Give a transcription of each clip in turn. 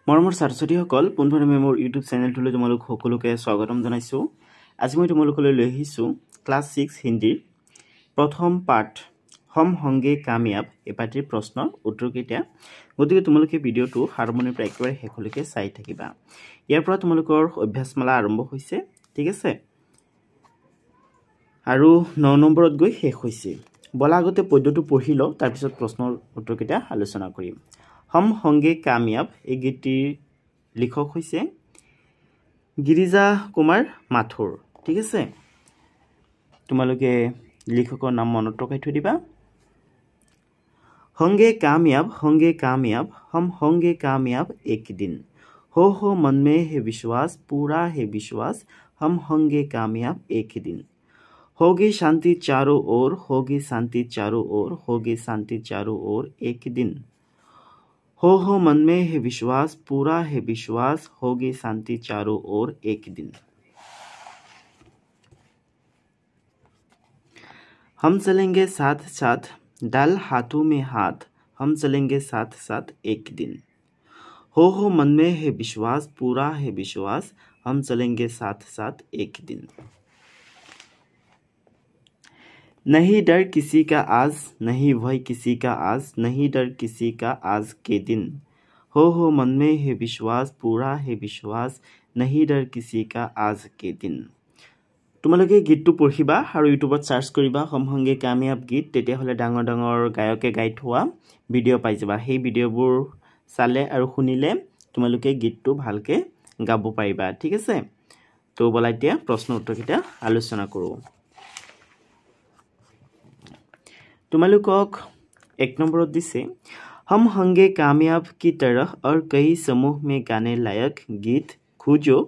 মৰমৰ ছাত্ৰ-ছাত্ৰীসকল পোনপ্ৰথমে মোৰ ইউটিউব চেনেলটোলৈ তোমালোক সকলোকে স্বাগতম জনাইছোঁ। আজি মই তোমালোকলৈ লৈ আহিছোঁ ক্লাছ 6 হিন্দীৰ প্ৰথম পাঠ হম হংগে কামিয়াব এই পাঠৰ প্ৰশ্নৰ উত্তৰকেইটা। গতিকে তোমালোকে ভিডিঅ'টো আৰম্ভণিৰ পৰা একেবাৰে শেষলৈকে চাই থাকিবা। ইয়াৰ পৰা তোমালোকৰ অভ্যাসমালা আৰম্ভ হৈছে, ঠিক আছে, আৰু 9 নম্বৰত গৈ শেষ হৈছে। বলা আগতে পদ্যটো পঢ়ি লওঁ, তাৰপিছত প্ৰশ্নৰ উত্তৰকেইটা আলোচনা কৰিম। হম হংগে কামিয়াব এই গীতটিৰ লিখক হৈছে গিৰিজা কুমাৰ মাথুৰ, ঠিক আছে। তোমালোকে লিখকৰ নাম মনত ৰখাই থৈ দিবা। होंगे कामयाब हम होंगे कामयाब एक दिन हो मन में है विश्वास पूरा है विश्वास हम होंगे कामयाब एक दिन होगी शांति चारों ओर होगी शांति चारों ओर होगी शांति चारों ओर एक दिन हो मन में है विश्वास पूरा है विश्वास होगी शांति चारों ओर एक दिन। हम चलेंगे साथ साथ डाल हाथों में हाथ हम चलेंगे साथ साथ एक दिन हो मन में है विश्वास पूरा है विश्वास हम चलेंगे साथ साथ एक दिन। नहीं डर किसी का आज नहीं भय किसी का आज नहीं डर किसी का आज के दिन हो मन में है विश्वास पूरा है विश्वास नहीं डर किसी का आज के दिन। তোমালোকে গীতটো পঢ়িবা আৰু ইউটিউবত সাৰ্চ কৰিবা হম হংগে কামিয়াব গীত, তেতিয়াহ'লে ডাঙৰ ডাঙৰ গায়কে গাই থোৱা ভিডিঅ' পাই যাবা। সেই ভিডিঅ'বোৰ চালে আৰু শুনিলে তোমালোকে গীতটো ভালকৈ গাব পাৰিবা, ঠিক আছে। তো বলা এতিয়া প্ৰশ্ন উত্তৰকেইটা আলোচনা কৰোঁ। তোমালোকক 1 নম্বৰত দিছে हम होंगे कामयाब की तरह और कई समूह में गाने लायक गीत खोजो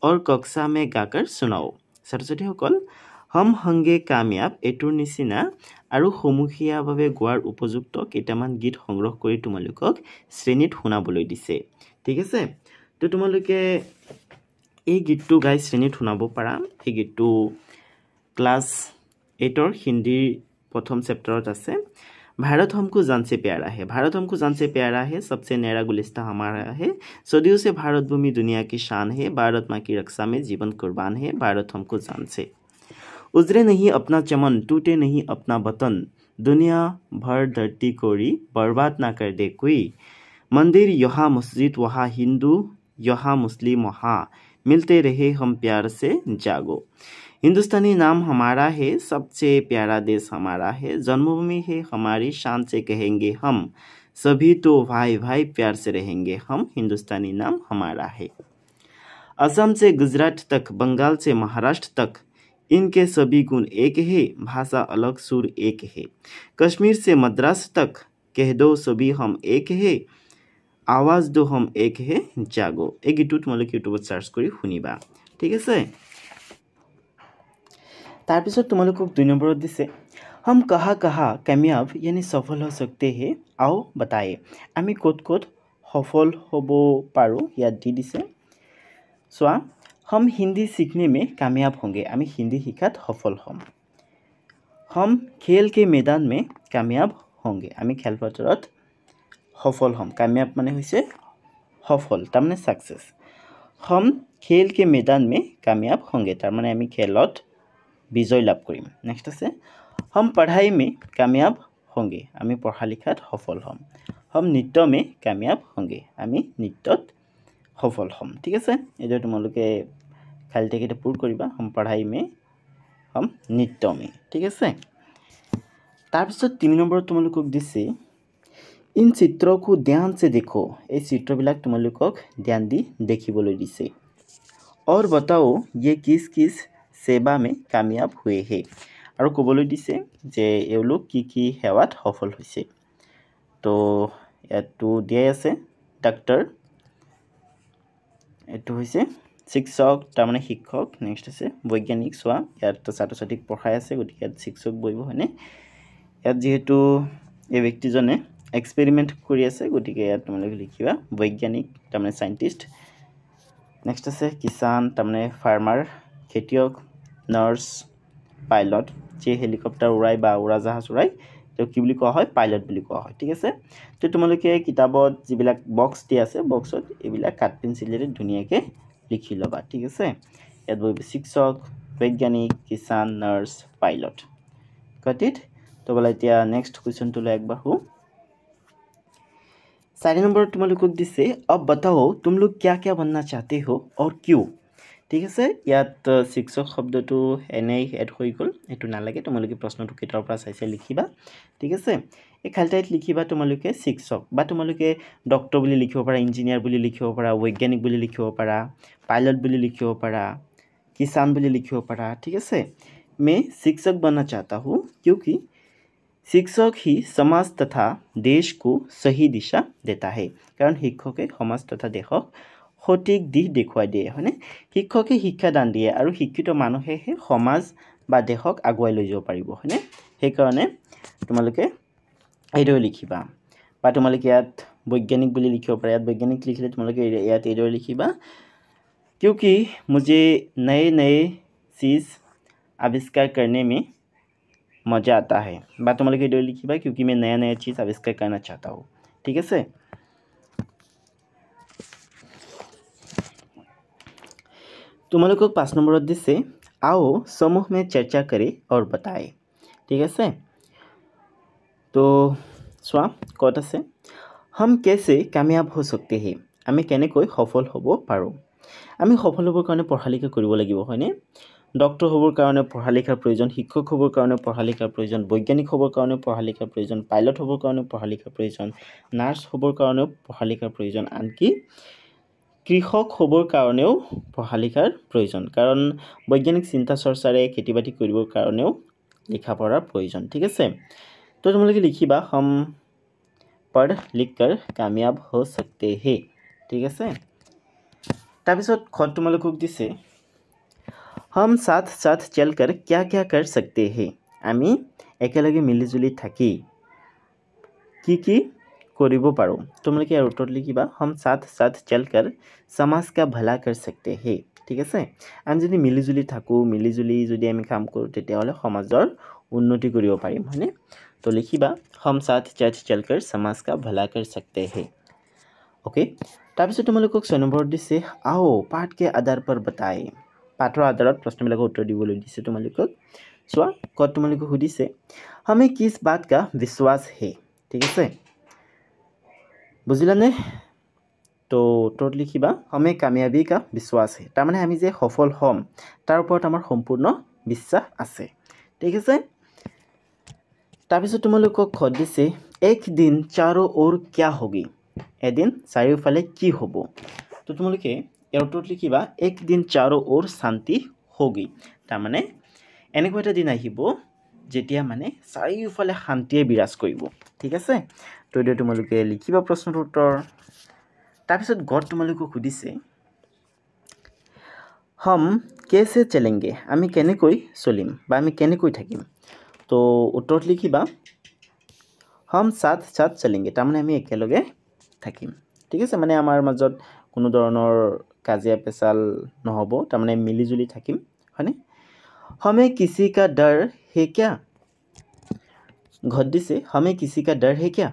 और कक्षा में गाकर सुनाओ। ছাত্ৰ-ছাত্ৰীসকল হম হংগে কামিয়াব এইটোৰ নিচিনা আৰু সমূহীয়াভাৱে গোৱাৰ উপযুক্ত কেইটামান গীত সংগ্ৰহ কৰি তোমালোকক শ্ৰেণীত শুনাবলৈ দিছে, ঠিক আছে। তো তোমালোকে এই গীতটো গাই শ্ৰেণীত শুনাব পাৰা। এই গীতটো ক্লাছ 8ৰ হিন্দীৰ প্ৰথম চেপ্টাৰত আছে। भारत हमको जान से प्यारा है, भारत हमको जान से प्यारा है, सबसे न्यारा गुलिस्तां हमारा है, सदियों से भारत भूमि दुनिया की शान है, भारत माँ की रक्षा में जीवन कुर्बान है, भारत हमको जान से। उजरे नहीं अपना चमन टूटे नहीं अपना वतन दुनिया भर धरती कोरी बर्बाद ना कर दे कोई मंदिर यहाँ मस्जिद वहाँ हिंदू यहाँ मुस्लिम वहाँ मिलते रहे हम प्यार से जागो। हिंदुस्तानी नाम हमारा है, सबसे प्यारा देश हमारा है, जन्मभूमि है हमारी शान से कहेंगे हम सभी तो भाई भाई प्यार से रहेंगे हम हिंदुस्तानी नाम हमारा है। असम से गुजरात तक बंगाल से महाराष्ट्र तक इनके सभी गुण एक है, भाषा अलग सुर एक है, कश्मीर से मद्रास तक कह दो सभी हम एक है, आवाज दो हम एक है जागो। এই গীতটো তোমালোকে ইউটিউবত সাৰ্চ কৰি শুনিবা, ঠিক আছে। তাৰপিছত তোমালোকক 2 নম্বৰত দিছে हम कहाँ कामयाब यानी सफल हो सकते हैं आओ बताए। আমি ক'ত ক'ত সফল হ'ব পাৰোঁ ইয়াত দি দিছে। চোৱা, हम हिंदी सीखने में कामयाब होंगे আমি হিন্দী শিকাত সফল হ'ম। हम खेल के मैदान में कामयाब होंगे আমি খেলপথাৰত সফল হ'ম। कामयाब মানে হৈছে সফল, তাৰমানে সাকসেস। हम खेल के मैदान में कामयाब होंगे তাৰমানে আমি খেলত বিজয় লাভ কৰিম। নেক্সট আছে हम पढ़ाई में कामयाब होंगे আমি পঢ়া লিখাত সফল হ'ম। हम নৃত্য में कामयाब होंगे আমি নৃত্যত সফল হ'ম, ঠিক আছে। এইটো তোমালোকে খালি টেকেটা পূৰ কৰিবা। हम पढ़ाई में हम নৃত্য में, ঠিক আছে। তাৰপিছত 3 নম্বৰত তোমালোকক দিছে इन चित्रों को ध्यान से देखो এই চিত্ৰবিলাক তোমালোকক ধ্যান দি দেখিবলৈ দিছে। और बताओ ये किस किस सेवा में कामयाब हुए हैं আৰু ক'বলৈ দিছে যে এওঁলোক কি কি সেৱাত সফল হৈছে। তো ইয়াতো দিয়াই আছে ডাক্তৰ, এইটো হৈছে শিক্ষক তাৰমানে শিক্ষক। নেক্সট আছে বৈজ্ঞানিক। চোৱা ইয়াত ছাত্ৰ ছাত্ৰীক পঢ়াই আছে, গতিকে ইয়াত শিক্ষক বহিব হয়নে। ইয়াত যিহেতু এই ব্যক্তিজনে এক্সপেৰিমেণ্ট কৰি আছে, গতিকে ইয়াত তোমালোকে লিখিবা বৈজ্ঞানিক তাৰমানে চাইণ্টিষ্ট। নেক্সট আছে কিষাণ তাৰমানে ফাৰ্মাৰ খেতিয়ক, নাৰ্ছ, পাইলট যিয়ে হেলিকপ্টাৰ উৰাই বা উৰাজাহাজ উৰাই তো কি বুলি কোৱা হয় পাইলট বুলি কোৱা হয় ঠিক আছে তো তোমালোকে কিতাপত যিবিলাক বক্স দিয়া আছে বক্সত এইবিলাক কাঠ পেঞ্চিলেৰে ধুনীয়াকৈ লিখি ল'বা ঠিক আছে ইয়াত বহিব শিক্ষক বৈজ্ঞানিক কিষাণ নাৰ্ছ পাইলট got it তো বলা এতিয়া নেক্সট কুৱেশ্যনটোলৈ আগবাঢ়ো 4 नंबर तुम लोग को दिसे अब बताओ तुम लोग क्या क्या बनना चाहते हो और क्यों ঠিক আছে ইয়াত শিক্ষক শব্দটো এনেই এড হৈ গ'ল এটো নালাগে তোমালোকে প্ৰশ্নটো কিতাপৰ পৰা চাইছে লিখিবা ঠিক আছে এই খালটাইত লিখিবা তোমালোকে শিক্ষক বা তোমালোকে ডক্টৰ বুলি লিখিব পাৰা ইঞ্জিনিয়াৰ বুলি লিখিব পাৰা বৈজ্ঞানিক বুলি লিখিব পাৰা পাইলট বুলি লিখিব পাৰা किसान বুলি লিখিব পাৰা ঠিক আছে मैं शिक्षक बनना चाहता हूँ क्योंकि शिक्षक ही समाज तथा देश को सही दिशा देता है कारण शिक्षके समाज तथा देशक সঠিক দিশ দেখুৱাই দিয়ে হয়নে শিক্ষকে শিক্ষাদান দিয়ে আৰু শিক্ষিত মানুহেহে সমাজ বা দেশক আগুৱাই লৈ যাব পাৰিব হয়নে সেই কাৰণে তোমালোকে এইদৰে লিখিবা বা তোমালোকে ইয়াত বৈজ্ঞানিক বুলি লিখিব পাৰা ইয়াত বৈজ্ঞানিক লিখিলে তোমালোকে ইয়াত এইদৰে লিখিবা क्योंकि मुझे नए नए चीज़ आविष्कार करने में मज़ा आता है বা তোমালোকে এইদৰে লিখিবা क्योंकि मैं नया नया चीज़ आविष्कार करना चाहता हूँ ठीक আছে तुम्हारे 5 नंबर दिसे आओ समूह में चर्चा करें और बताएं ठीक है तो चुआ कत आछे हम कैसे कामयाब हो सकते हैं आमी केनेকৈ सफल हब पारो आमी सफल हबर कारण पढ़ा लिखा करिब लागिब हयने डक्टर हबर कारण पढ़ा लिखार प्रयोजन शिक्षक हबर कारण पढ़ा लिखार प्रयोजन वैज्ञानिक हबर कारण पढ़ा लिखार प्रयोजन पाइलट हबर कारण पढ़ा लिखार प्रयोजन नार्स हबर कारण पढ़ा लिखार प्रयोजन आनकी কৃষক হবৰ কাৰণেও পঢ়া লিখাৰ প্ৰয়োজন কাৰণ বৈজ্ঞানিক চিন্তা চৰ্চাৰে খেতি বাতি কৰিবৰ কাৰণেও লিখা পঢ়াৰ প্ৰয়োজন ঠিক আছে তো তোমালোকে লিখিবা हम पढ़ लिख कर कामयाब हो सकते हैं ठीक আছে তাৰপিছত খ তোমালোকক দিছে हम साथ साथ चलकर क्या क्या कर सकते हैं আমি একেলগে মিলিজুলি থাকি কি करिब पारो तुम्हारे यार उत्तर लिखिबा हम साथ साथ चलकर समाज का भला कर सकते हैं ठीक है आम जो मिलिजुली थाको मिलिजुली जो आम काम करूँ तेतियाहले समाजर उन्नति करिब पारिम हयने तो लिखिबा हम साथ साथ चलकर समाज का भला कर सकते हैं ओके তাৰপিছত তোমালোকক 6 নম্বৰ দিছে आओ पाठ के आधार पर बताए पाठर आधारत प्रश्नबिलक उत्तर दिবলৈ দিছে তোমালোকক চোৱা ক তোমালোকক সুধিছে हमें किस बात का विश्वास है ठीक है बुझिला ने तो उत्तर लिखिबा हमें कामयाबी का विश्वास है तार माने आमी जे सफल हम तार ऊपर आमार सम्पूर्ण विश्वास আছে ठीक है তাৰপিছত তোমালোকক খ দিছে एक दिन चारों ओर क्या होगी এদিন চাৰিওফালে কি হ'ব তো তোমালোকে ইয়াৰ উত্তৰত লিখিবা एक दिन चारों ओर शांति होगी तार माने এনেকুৱা এটা দিন আহিব যেতিয়া মানে চাৰিওফালে শান্তিয়ে বিৰাজ কৰিব ঠিক আছে তো এতিয়া তোমালোকে লিখিবা প্ৰশ্নৰ উত্তৰ তাৰপিছত গড তোমালোকক সুধিছে हम कैसे चलेंगे আমি কেনেকৈ চলিম বা আমি কেনেকৈ থাকিম তো উত্তৰত লিখিবা हम साथ साथ चलेंगे তাৰ মানে আমি একেলগে থাকিম ঠিক আছে মানে আমাৰ মাজত কোনো ধৰণৰ কাজিয়া পেচাল নহব তাৰ মানে মিলিজুলি থাকিম হয়নে हमें किसी का डर है क्या घट दिसे हमें किसी का डर है क्या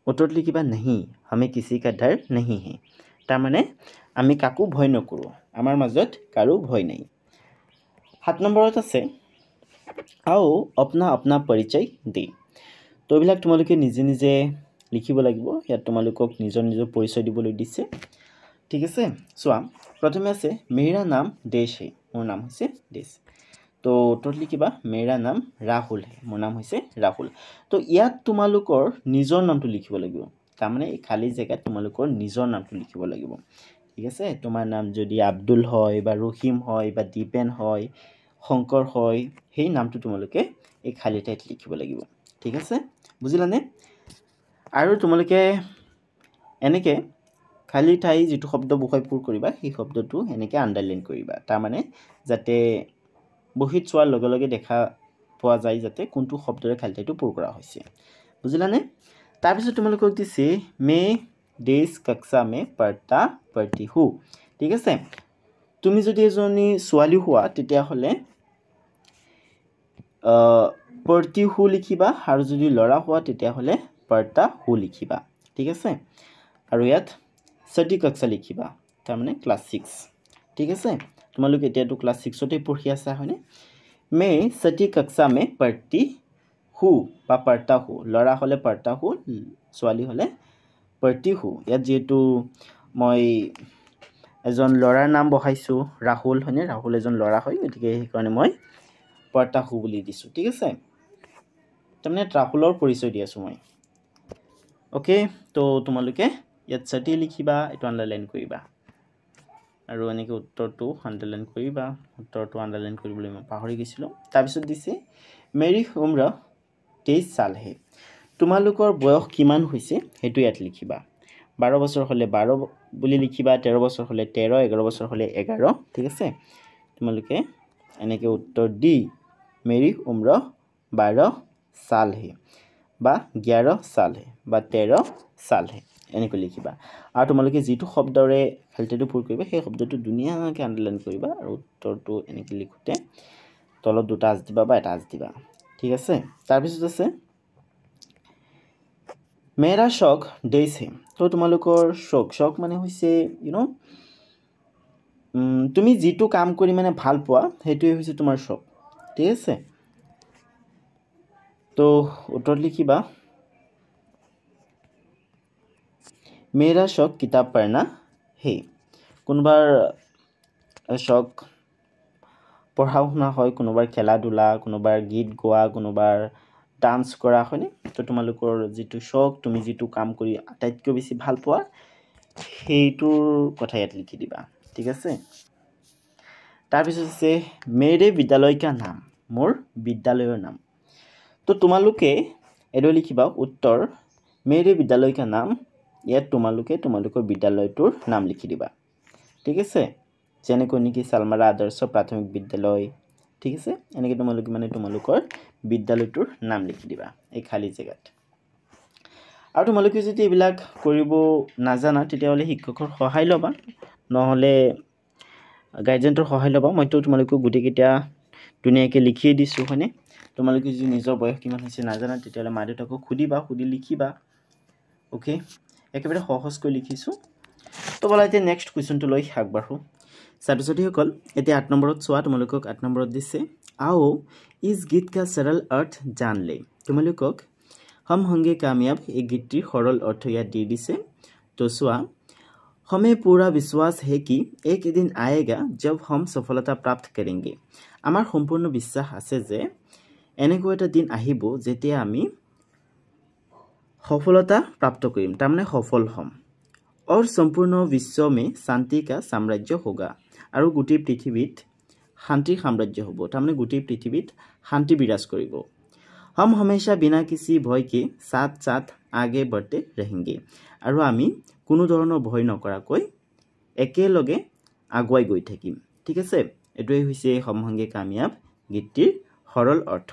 उत्तर लिखिबा नहीं हमें किसी का डर नहीं है तार माने आमी काकू भय नकरो आमार मजत कारो भय नहीं 7 नम्बरत আছে आओ अपना अपना परिचय दे तो এইবিলাক তোমালোকে নিজে নিজে লিখিব লাগিব ইয়াত তোমালোকক নিজৰ নিজৰ পৰিচয় দিবলৈ দিছে ঠিক আছে চোৱা প্ৰথমে আছে मेरा नाम देश है মোৰ নাম হৈছে দেশ तो उत्तर लिखिबा मेरा नाम राहुल है मोर नाम होइसे राहुल तो यात तुमालुकर निजर नामটো लिखिब লাগিব तार माने खाली जगह तुमालुकर निजर नामটো लिखिब লাগিব ठीक আছে তোমাৰ নাম যদি আব্দুল হয় বা ৰহিম হয় বা দীপেন হয় শংকৰ হয় সেই নামটো তোমালোকে এই খালি ঠাইত লিখিব লাগিব ঠিক আছে বুজিলানে আৰু তোমালোকে এনেকে খালি ঠাই যেটো শব্দ বুখাই পুৰ কৰিবা সেই শব্দটো এনেকে আন্ডাৰলাইন কৰিবা তাৰ মানে যাতে বহিত চোৱাৰ লগে লগে দেখা পোৱা যায় যাতে কোনটো শব্দৰে খালি ঠাইটো পুৰ কৰা হৈছে বুজিলানে তাৰপিছত তোমালোকক দিছে মে দেশ কক্ষা মে পঢ়তি হু ঠিক আছে তুমি যদি এজনী ছোৱালী হোৱা তেতিয়া হলে পঢ়তি হু লিখিবা আৰু যদি লৰা হোৱা তেতিয়া হলে পঢ়তা হু লিখিবা ঠিক আছে আৰু ইয়াত ছটি কক্ষা লিখিবা তাৰ মানে ক্লাস 6 ঠিক আছে তোমালোক এতিয়াটো ক্লাস 6 তে পঢ়ি আছা হয়নে मैं छठी कक्षा में पढ़ती हूँ বা पढ़ता हूँ लड़ा हले पढ़ता हूँ ছোৱালী हले पढ़ती हूँ ইয়াত যেটো মই এজন লৰাৰ নাম বহাইছো ৰাহুল হয়নে ৰাহুল এজন লৰা হয় গতিকে এই কাৰণে মই पढ़ता हूँ বুলি দিছো ঠিক আছে তাৰমানে ৰাহুলৰ পৰিচয় দি আছো মই ওকে তো তোমালোকে ইয়াত ছটি লিখিবা এটো আন্ডাৰলাইন কৰিবা আৰু এনেকৈ উত্তৰটো আন্ডাৰলাইন কৰিবা উত্তৰটো আন্ডাৰলাইন কৰিবলৈ মই পাহৰি গৈছিলো তাৰ পিছত দিছে মেৰি উম্ৰ 23 সাল হে তোমালোকৰ বয়স কিমান হৈছে হেতু ইয়াত লিখিবা 12 বছৰ হলে 12 বুলি লিখিবা 13 বছৰ হলে 13 11 বছৰ হলে 11 ঠিক আছে তোমালোকে এনেকৈ উত্তৰ দি মেৰি উম্ৰ 12 সাল হে বা 11 সাল হে বা 13 সাল হে এনেকৈ লিখিবা আৰু তোমালোকে যেটো শব্দৰে হেলটেটো পূৰ কৰিবা সেই শব্দটো ধুনিয়াকৈ আন্ডাৰলাইন কৰিবা আৰু উত্তৰটো এনেকৈ লিখোতে তলত দুটা আজ দিবা বা এটা আজ দিবা ঠিক আছে তাৰ পিছত আছে मेरा शौक देश है তো তোমালোকৰ শৌক মানে হৈছে ইউ নো তুমি যেটো কাম কৰি মানে ভাল পোৱা হেতুই হৈছে তোমাৰ শৌক ঠিক আছে তো উত্তৰ লিখিবা मेरा शौक किताब पढ़ना है কোনবাৰ শৌক পঢ়া শুনা হয় কোনবাৰ খেলা ধুলা কোনবাৰ গীত গোৱা কোনবাৰ ডান্স কৰা হয়নে তো তোমালোকৰ যেটো শৌক তুমি যেটো কাম কৰি আটাইতকৈ বেছি ভাল পোৱা সেইটোৰ কথা ইয়াত লিখি দিবা ঠিক আছে তাৰ পিছত আছে মেৰে বিদ্যালয় কা নাম মোৰ বিদ্যালয়ৰ নাম তো তোমালোকে এটো লিখিবা উত্তৰ মেৰে বিদ্যালয় কা নাম ইয়াত তোমালোকে তোমালোকৰ বিদ্যালয়টোৰ নাম লিখি দিবা ঠিক আছে যেনেকৈ নেকি সালমাৰা আদৰ্শ প্ৰাথমিক বিদ্যালয় ঠিক আছে এনেকৈ তোমালোকে মানে তোমালোকৰ বিদ্যালয়টোৰ নাম লিখি দিবা এই খালি জায়গাত আৰু তোমালোকে যদি এবিলাক কৰিব নাজানা তেতিয়া হলে শিক্ষকৰ সহায় লবা নহলে গাইডেন্টৰ সহায় লবা মইতো তোমালোকক গুটেকিটা ধুনিয়াকৈ লিখি দিছো হয়নে তোমালোকে যদি নিজৰ বয়স কিমান হৈছে নাজানা তেতিয়া হলে মা-দেউতাকক খুদিবা খুদি লিখিবা ওকে একেবাৰে সহজকৈ লিখিছো তো বলা এতিয়া নেক্সট কোৱেশ্চনটো লৈ আগবাঢ়ো ছাত্ৰ-ছাত্ৰীসকল এতিয়া 8 নম্বৰত চোৱা তোমালোকক 8 নম্বৰত দিছে आओ इस गीत का सरल अर्थ जान ले তোমালোকক हम होंगे कामयाब এই গীতটিৰ সৰল অৰ্থ ইয়াত দি দিছে তো চোৱা हमें पूरा विश्वास है कि एक दिन आएगा जब हम सफलता प्राप्त करेंगे আমাৰ সম্পূৰ্ণ বিশ্বাস আছে যে এনেকৈ এটা দিন আহিব যেতিয়া আমি সফলতা प्राप्त কৰিম তাৰমানে সফল হম और संपूर्ण विश्व में शांति का साम्राज्य होगा আৰু গোটেই পৃথিৱীত শান্তিৰ সাম্ৰাজ্য হ'ব তাৰমানে গোটেই পৃথিৱীত শান্তি বিৰাজ কৰিব हम हमेशा बिना किसी भय के साथ साथ आगे बढ़ते रहेंगे আৰু আমি কোনো ধৰণৰ ভয় নকৰাকৈ একেলগে আগুৱাই গৈ থাকিম ঠিক আছে এটোই হৈছে हम होंगे कामयाब গীতটিৰ সৰল অৰ্থ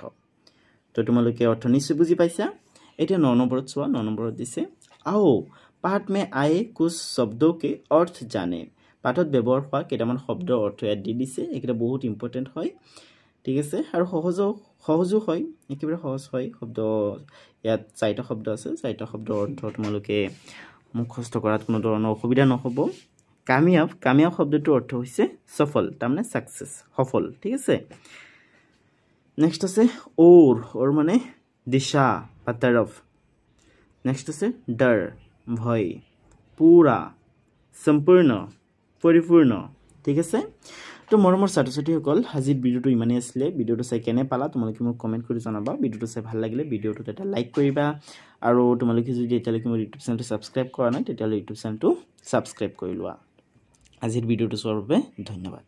তো তোমালোকে অৰ্থ নিশ্চয় বুজি পাইছা এতিয়া 9 নম্বৰত চোৱা 9 নম্বৰত দিছে आओ पाठ में आए कुछ शब्दों के अर्थ जाने পাঠত ব্যৱহাৰ হোৱা কেইটামান শব্দৰ অৰ্থ ইয়াত দি দিছে এটা বহুত ইম্পৰ্টেন্ট হয় ঠিক আছে আৰু সহজো হয় একেবাৰে সহজ হয় শব্দ ইয়াত চাৰিটা শব্দ আছে চাৰিটা শব্দৰ অৰ্থ তোমালোকে মুখস্থ কৰাত কোনো ধৰণৰ অসুবিধা নহব কামিয়াব শব্দটোৰ অৰ্থ হৈছে সফল তাৰমানে সাকসেস সফল ঠিক আছে নেক্সট আছে और মানে দিশা বা तरफ নেক্সট আছে डर ভয় पूरा সম্পূৰ্ণ পৰিপূৰ্ণ ঠিক আছে তো মৰমৰ ছাত্ৰ-ছাত্ৰীসকল আজিৰ ভিডিওটো ইমানেই আছিল ভিডিওটো চাই কেনে পালা তোমালোকে মোক কমেন্ট কৰি জনাবা ভিডিওটো চাই ভাল লাগিলে ভিডিওটো এটা লাইক কৰিবা আৰু তোমালোকে যদি এতিয়ালৈকে মোৰ ইউটিউব চেনেলটো সাবস্ক্ৰাইব কৰা নাই তেতিয়াহলে ইউটিউব চেনেলটো সাবস্ক্ৰাইব কৰি লোৱা আজিৰ ভিডিওটো চোৱাৰ বাবে ধন্যবাদ